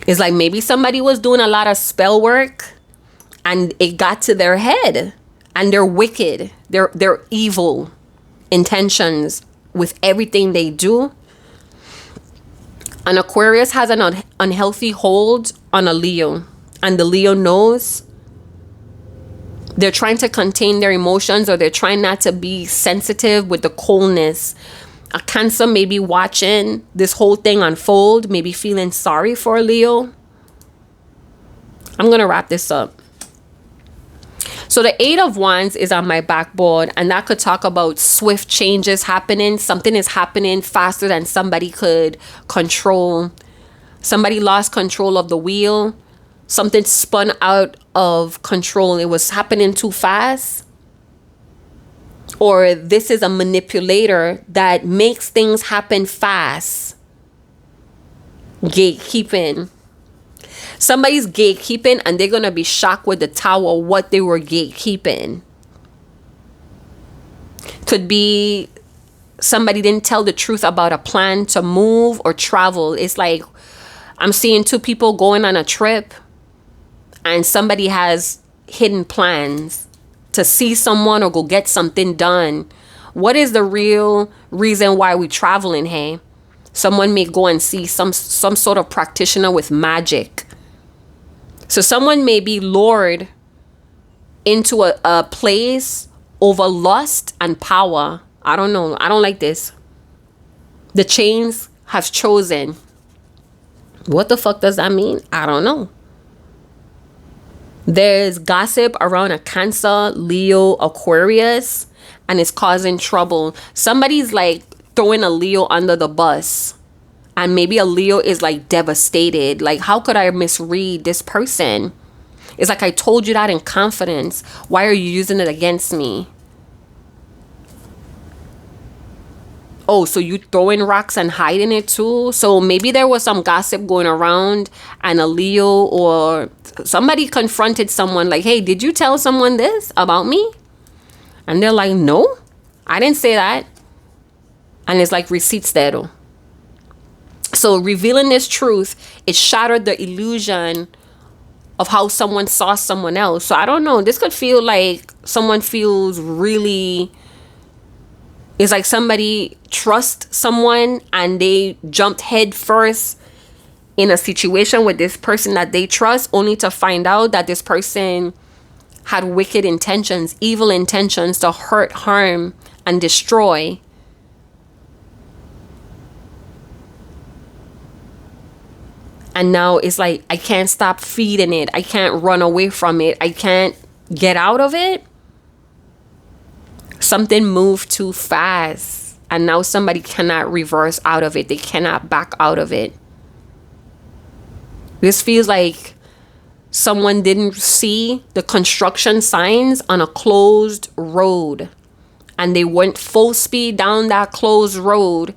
It's like maybe somebody was doing a lot of spell work and it got to their head and they're wicked. They're evil intentions with everything they do. An Aquarius has an unhealthy hold on a Leo, and the Leo knows. They're trying to contain their emotions, or they're trying not to be sensitive with the coldness. A Cancer may be watching this whole thing unfold, maybe feeling sorry for a Leo. I'm going to wrap this up. So the 8 of Wands is on my backboard, and that could talk about swift changes happening. Something is happening faster than somebody could control. Somebody lost control of the wheel. Something spun out of control. It was happening too fast. Or this is a manipulator that makes things happen fast. Gatekeeping. Somebody's gatekeeping and they're going to be shocked with the Tower what they were gatekeeping. Could be somebody didn't tell the truth about a plan to move or travel. It's like I'm seeing two people going on a trip and somebody has hidden plans to see someone or go get something done. What is the real reason why we traveling, hey? Someone may go and see some sort of practitioner with magic. So someone may be lured into a place over lust and power. I don't know. I don't like this. The chains have chosen. What the fuck does that mean? I don't know. There's gossip around a Cancer, Leo, Aquarius, and it's causing trouble. Somebody's like throwing a Leo under the bus. And maybe a Leo is like devastated. Like, how could I misread this person? It's like, I told you that in confidence. Why are you using it against me? Oh, so you throwing rocks and hiding it too? So maybe there was some gossip going around and a Leo or somebody confronted someone like, hey, did you tell someone this about me? And they're like, no, I didn't say that. And it's like receipts there. So revealing this truth, it shattered the illusion of how someone saw someone else. So I don't know. This could feel like someone feels really... It's like somebody trusts someone and they jumped head first in a situation with this person that they trust, only to find out that this person had wicked intentions, evil intentions to hurt, harm, and destroy. And now it's like, I can't stop feeding it. I can't run away from it. I can't get out of it. Something moved too fast. And now somebody cannot reverse out of it. They cannot back out of it. This feels like someone didn't see the construction signs on a closed road. And they went full speed down that closed road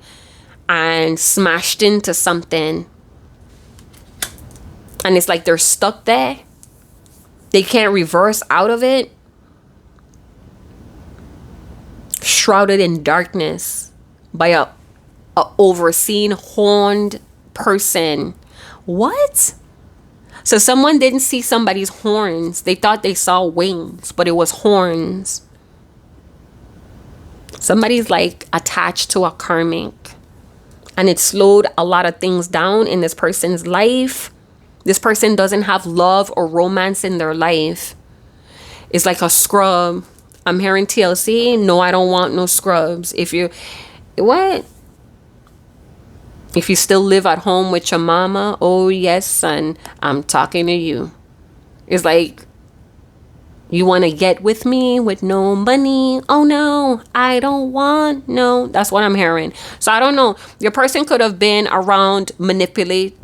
and smashed into something. And it's like they're stuck there. They can't reverse out of it. Shrouded in darkness by a overseen horned person. What? So someone didn't see somebody's horns. They thought they saw wings, but it was horns. Somebody's like attached to a karmic. And it slowed a lot of things down in this person's life. This person doesn't have love or romance in their life. It's like a scrub. I'm hearing TLC. No, I don't want no scrubs. If you still live at home with your mama, oh yes, son, I'm talking to you. It's like, you want to get with me with no money? Oh no, I don't want no. That's what I'm hearing. So I don't know. Your person could have been around manipulated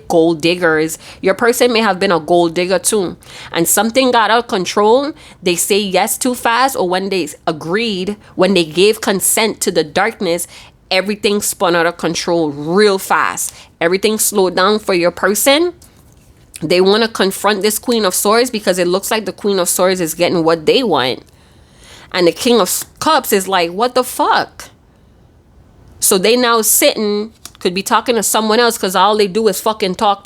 gold diggers. Your person may have been a gold digger too. And something got out of control. They say yes too fast, or when they agreed, when they gave consent to the darkness, everything spun out of control real fast. Everything slowed down for your person. They want to confront this Queen of Swords because it looks like the Queen of Swords is getting what they want. And the King of Cups is like, what the fuck? So they now sitting, could be talking to someone else because all they do is fucking talk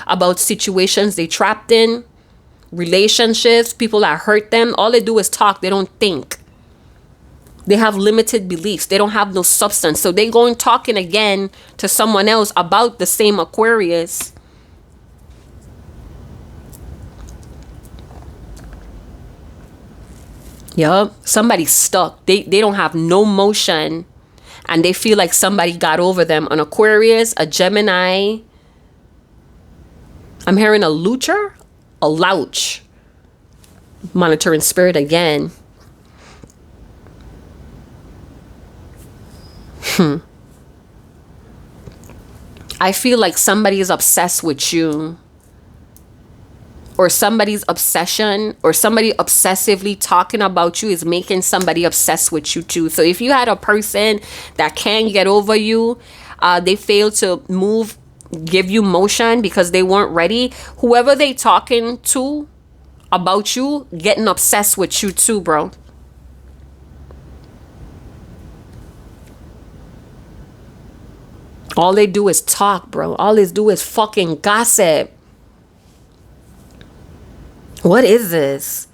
about situations they trapped in, relationships, people that hurt them. All they do is talk. They don't think. They have limited beliefs. They don't have no substance. So they going talking again to someone else about the same Aquarius. Yup, somebody's stuck. They don't have no motion, and they feel like somebody got over them. An Aquarius, a Gemini. I'm hearing a loocher, a louch. Monitoring spirit again. I feel like somebody is obsessed with you. Or somebody's obsession, or somebody obsessively talking about you is making somebody obsessed with you too. So if you had a person that can't get over you, they fail to move give you motion because they weren't ready. Whoever they talking to about you getting obsessed with you too, bro. All they do is talk, bro. All they do is fucking gossip. What is this?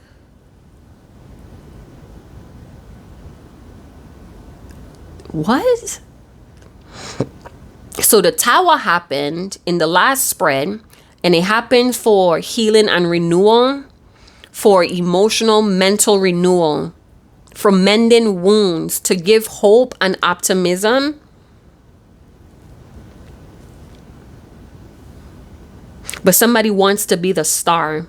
What? So the Tower happened in the last spread, and it happened for healing and renewal, for emotional, mental renewal, for mending wounds, to give hope and optimism. But somebody wants to be the star.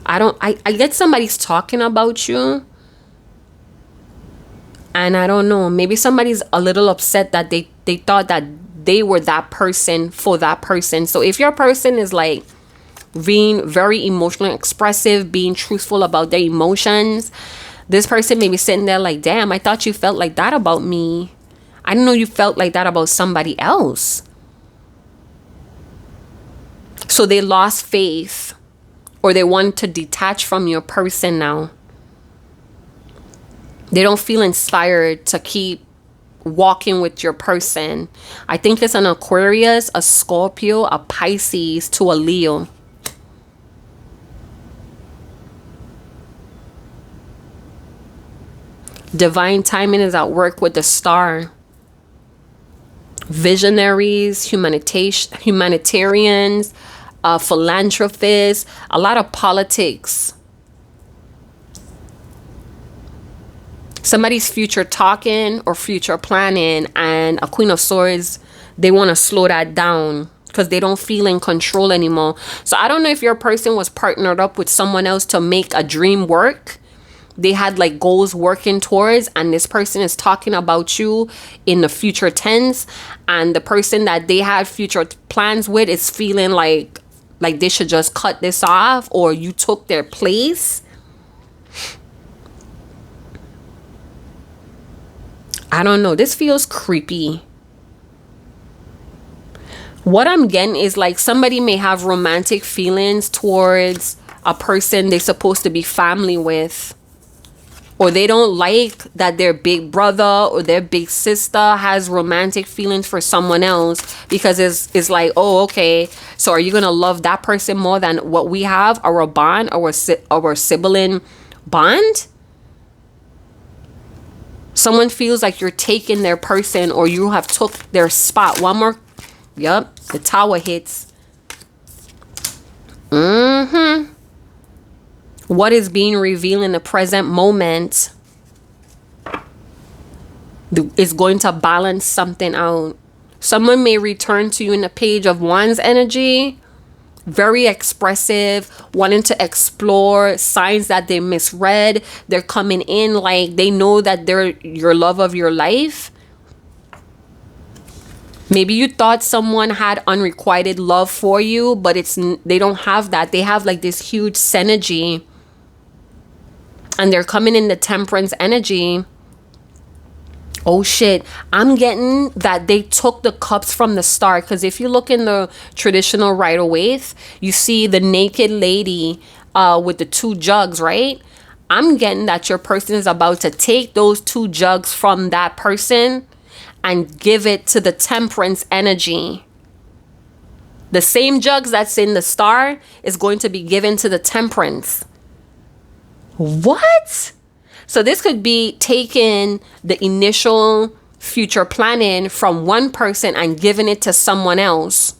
I get somebody's talking about you. And I don't know, maybe somebody's a little upset that they thought that they were that person for that person. So if your person is like being very emotionally expressive, being truthful about their emotions, this person may be sitting there like, damn, I thought you felt like that about me. I didn't know you felt like that about somebody else. So they lost faith, or they want to detach from your person now. They don't feel inspired to keep walking with your person. I think it's an Aquarius, a Scorpio, a Pisces to a Leo. Divine timing is at work with the star. Visionaries, humanitarians, philanthropists, a lot of politics. Somebody's future talking or future planning, and a Queen of Swords, they want to slow that down because they don't feel in control anymore. So I don't know if your person was partnered up with someone else to make a dream work. They had like goals working towards, and this person is talking about you in the future tense, and the person that they had future plans with is feeling like they should just cut this off, or you took their place. I don't know. This feels creepy. What I'm getting is like somebody may have romantic feelings towards a person they're supposed to be family with. Or they don't like that their big brother or their big sister has romantic feelings for someone else, because it's like, oh, okay, so are you going to love that person more than what we have, our bond, our sibling bond? Someone feels like you're taking their person, or you have took their spot. One more. Yep. The Tower hits. What is being revealed in the present moment is going to balance something out. Someone may return to you in the Page of Wands energy. Very expressive, wanting to explore signs that they misread. They're coming in like they know that they're your love of your life. Maybe you thought someone had unrequited love for you, but they don't have that. They have like this huge synergy, and they're coming in the Temperance energy. Oh shit, I'm getting that they took the cups from the start, because if you look in the traditional Rider-Waite, you see the naked lady with the 2 jugs, right? I'm getting that your person is about to take those 2 jugs from that person and give it to the Temperance energy. The same jugs that's in the star is going to be given to the Temperance. What? So this could be taking the initial future planning from one person and giving it to someone else.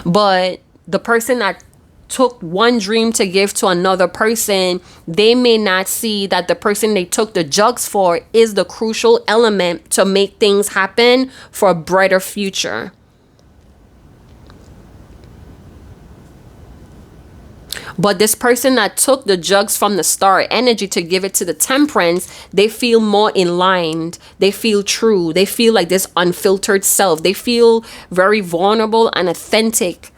But the person that took one dream to give to another person, they may not see that the person they took the jugs for is the crucial element to make things happen for a brighter future. But this person that took the jugs from the star energy to give it to the Temperance, they feel more in line. They feel true. They feel like this unfiltered self. They feel very vulnerable and authentic.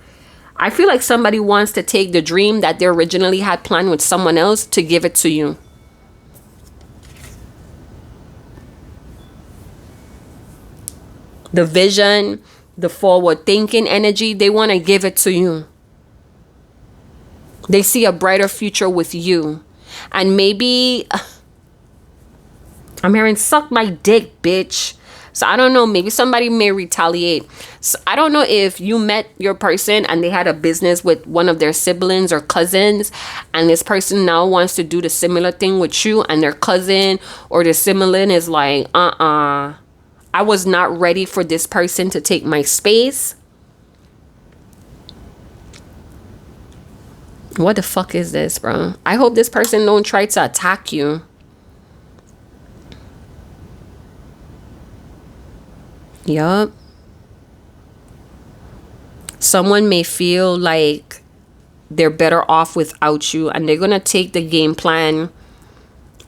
I feel like somebody wants to take the dream that they originally had planned with someone else to give it to you. the vision, the forward thinking energy, they want to give it to you. They see a brighter future with you. And maybe, I'm hearing suck my dick, bitch. So I don't know, maybe somebody may retaliate. So I don't know if you met your person and they had a business with one of their siblings or cousins, and this person now wants to do the similar thing with you, and their cousin or their sibling is like, I was not ready for this person to take my space. What the fuck is this, bro? I hope this person don't try to attack you. Yup. Someone may feel like they're better off without you, and they're going to take the game plan,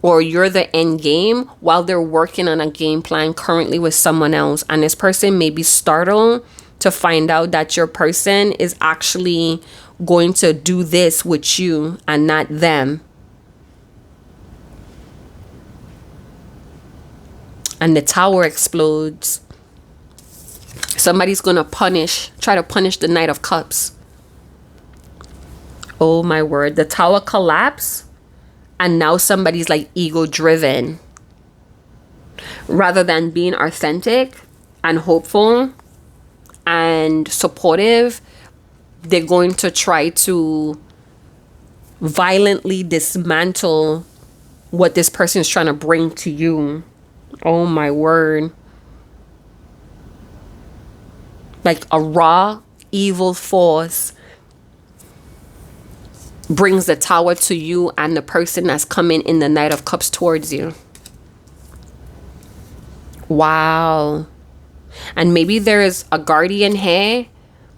or you're the end game, while they're working on a game plan currently with someone else. And this person may be startled to find out that your person is actually going to do this with you and not them. And the tower explodes. Somebody's gonna try to punish the Knight of Cups. Oh my word. The tower collapsed, and now somebody's like ego driven. Rather than being authentic and hopeful and supportive, they're going to try to violently dismantle what this person is trying to bring to you. Oh my word. Like a raw evil force brings the tower to you and the person that's coming in the Knight of Cups towards you. Wow. And maybe there is a guardian here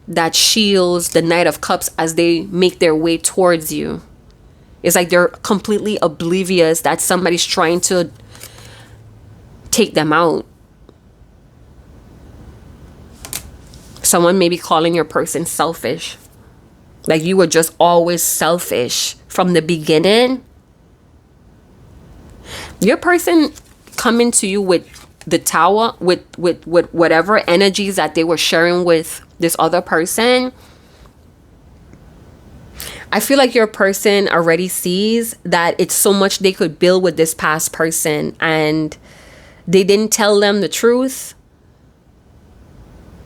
that shields the Knight of Cups as they make their way towards you. It's like they're completely oblivious that somebody's trying to take them out. Someone may be calling your person selfish. Like you were just always selfish from the beginning. Your person coming to you with the tower, with whatever energies that they were sharing with this other person. I feel like your person already sees that it's so much they could build with this past person, and they didn't tell them the truth.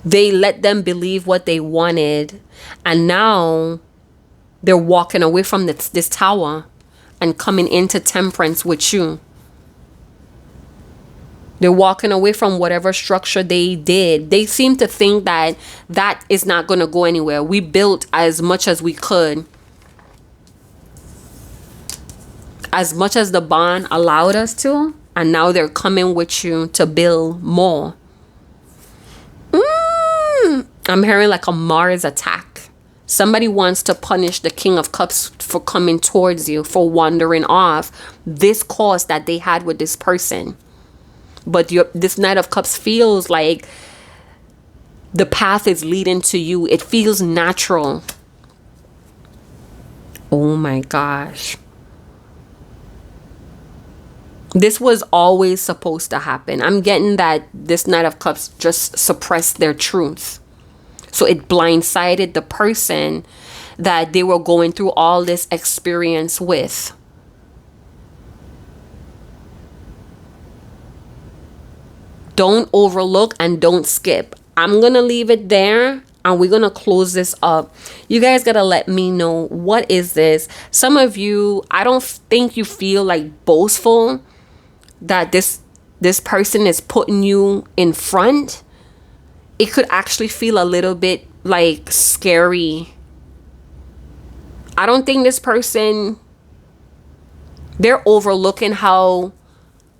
They let them believe what they wanted, and now they're walking away from this tower and coming into temperance with you. They're walking away from whatever structure they did. They seem to think that that is not going to go anywhere. We built as much as we could, as much as the bond allowed us to, and now they're coming with you to build more. I'm hearing like a Mars attack. Somebody wants to punish the King of Cups for coming towards you, for wandering off this course that they had with this person. But this Knight of Cups feels like the path is leading to you. It feels natural. Oh my gosh. This was always supposed to happen. I'm getting that this Knight of Cups just suppressed their truth. So it blindsided the person that they were going through all this experience with. Don't overlook and don't skip. I'm going to leave it there, and we're going to close this up. You guys got to let me know, what is this? Some of you, I don't think you feel like boastful that this person is putting you in front. It could actually feel a little bit like scary. I don't think this person, they're overlooking how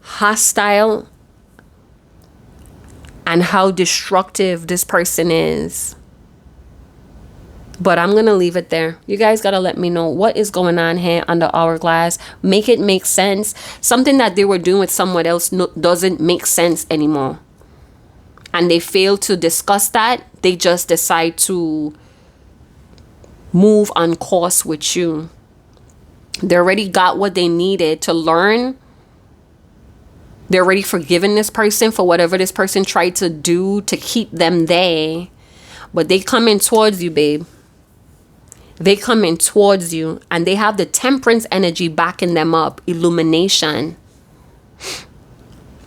hostile and how destructive this person is. But I'm going to leave it there. You guys got to let me know what is going on here under Hourglass. Make it make sense. Something that they were doing with someone else doesn't make sense anymore. And they fail to discuss that. They just decide to move on course with you. They already got what they needed to learn. They're already forgiving this person for whatever this person tried to do to keep them there. But they coming towards you, babe. They coming towards you, and they have the temperance energy backing them up. Illumination.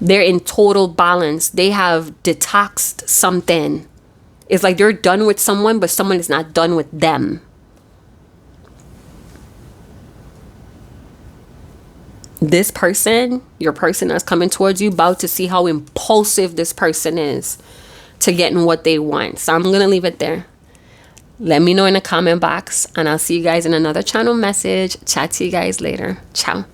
They're in total balance. They have detoxed something. It's like they're done with someone, but someone is not done with them. This person, your person that's coming towards you, about to see how impulsive this person is to getting what they want. So I'm going to leave it there. Let me know in the comment box, and I'll see you guys in another channel message. Chat to you guys later. Ciao.